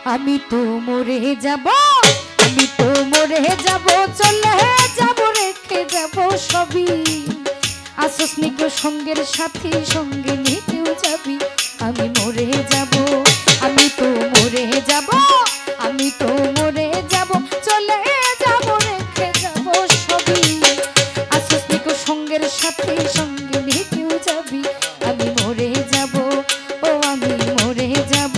আমি তো মরে যাব, আমি তো মরে যাব, চলে যাব, রেখে যাব সবই। আসস নি কেউ সঙ্গের সাথী, সঙ্গে নিয়ে কেউ যাবি। আমি মরে যাব, আমি তো মরে যাব, আমি তো মরে যাব, চলে যাব, রেখে যাব সবই। আসস নি কেউ সঙ্গের সাথী, সঙ্গে নিয়ে কেউ যাবি। আমি মরে যাব, ও আমি মরে যাব।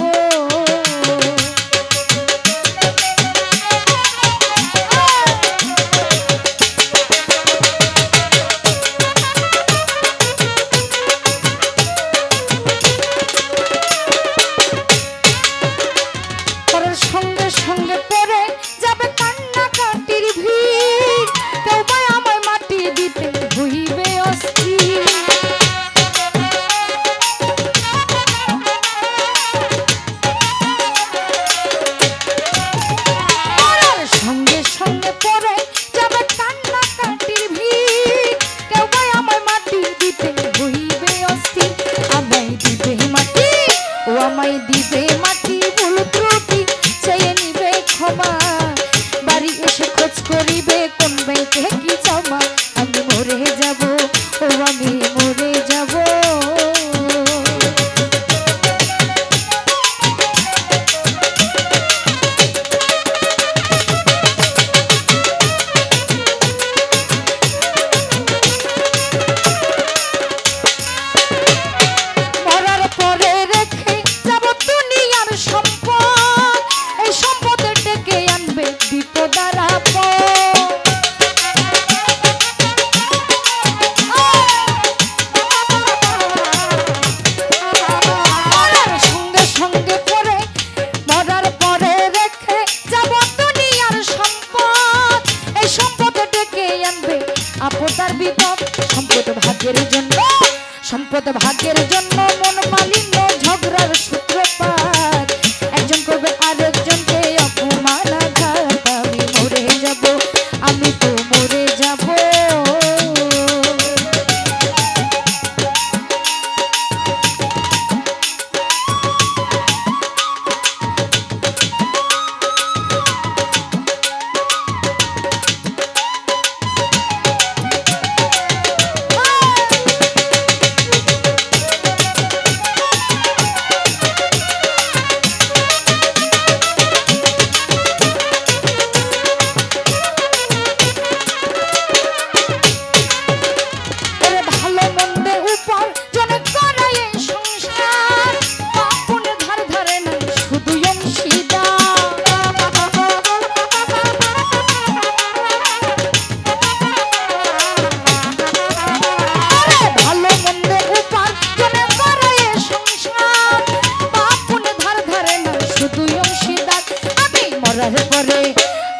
সঙ্গে সঙ্গে পড়ে যাবে কান্নাকাটির ভিড়, কেউ বা আমায় মাটি দিতে হইবে অস্থির। সঙ্গে সঙ্গে পড়ে যাবে কান্নাকাটির ভিড়, কেউ বা আমায় মাটি দিতে হইবে অস্থির। আমায় দিবে মাটি, ও আমায় দিবে মাটি, ভুল ত্রুটি চেয়ে নিবে ক্ষমা, বাড়ি এসে খোঁজ করিবে কোন ব্যাংকে কি জমা। আমি মরে যাব, ও আমি মরে যাব। মরার পরে রেখে যাব দুনিয়ার সম্পদ, এই সম্পদের ডেকে আনবে বিপদ আর আপদ। সঙ্গে সঙ্গে পরে মরার পরে রেখে যাব দুনিয়ার সম্পদ, এই সম্পদ ডেকে আনবে আপদ আর বিপদ। সম্পদ ভাগ্যের জন্য, সম্পদ ভাগ্যের জন্য মন মালিন্য, ঝগড়ার সূত্রপাত, একজন করবে আরেকজনকে অপমান আঘাত। আমি মরে যাব, আমি তো মরে যাব।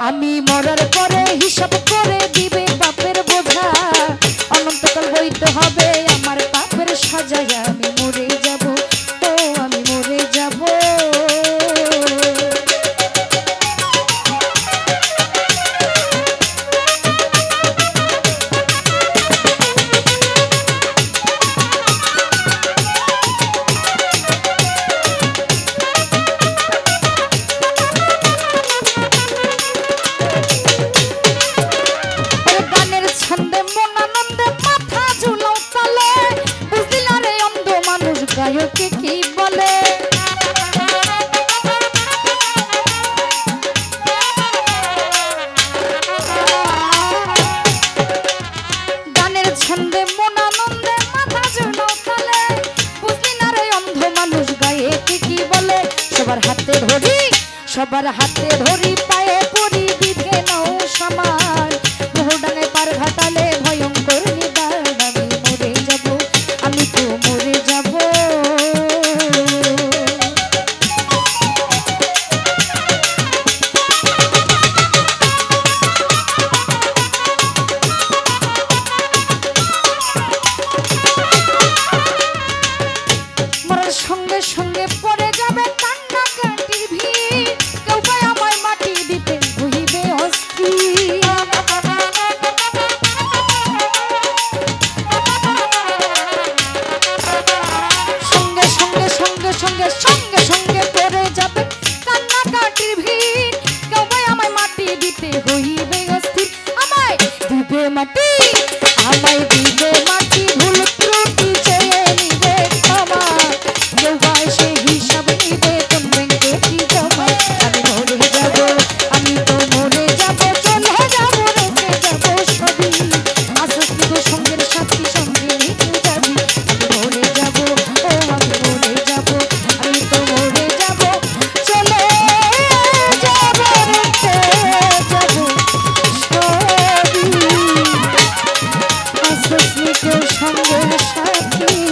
আমি মরার পরে হিসাব করে দিবে পাপের বোঝা, অনন্তকাল বইতে হবে আমার পাপের সাজায়। আমি মরে যাব, ও আমি মরে যাব। গায়কে কি বলে, গানের ছন্দে মন আনন্দে মাথা ঝুলাও তালে, বুঝলি না রে অন্ধ মানুষ গায়কে কি বলে। সবার হাতে ধরি, সবার হাতে ধরি, পায়ে পড়ি, বিধে নাও সমান, মোহডাঙ্গায় পার ঘাটালে ভয়ঙ্কর নিদান। আমি মরে যাব, আমি তো মরে যাব। সঙ্গে সঙ্গে পড়ে যাবে কান্নাকাটির ভিড়, কেউ বা আমায় মাটি দিতে হইবে অস্থির। পাখি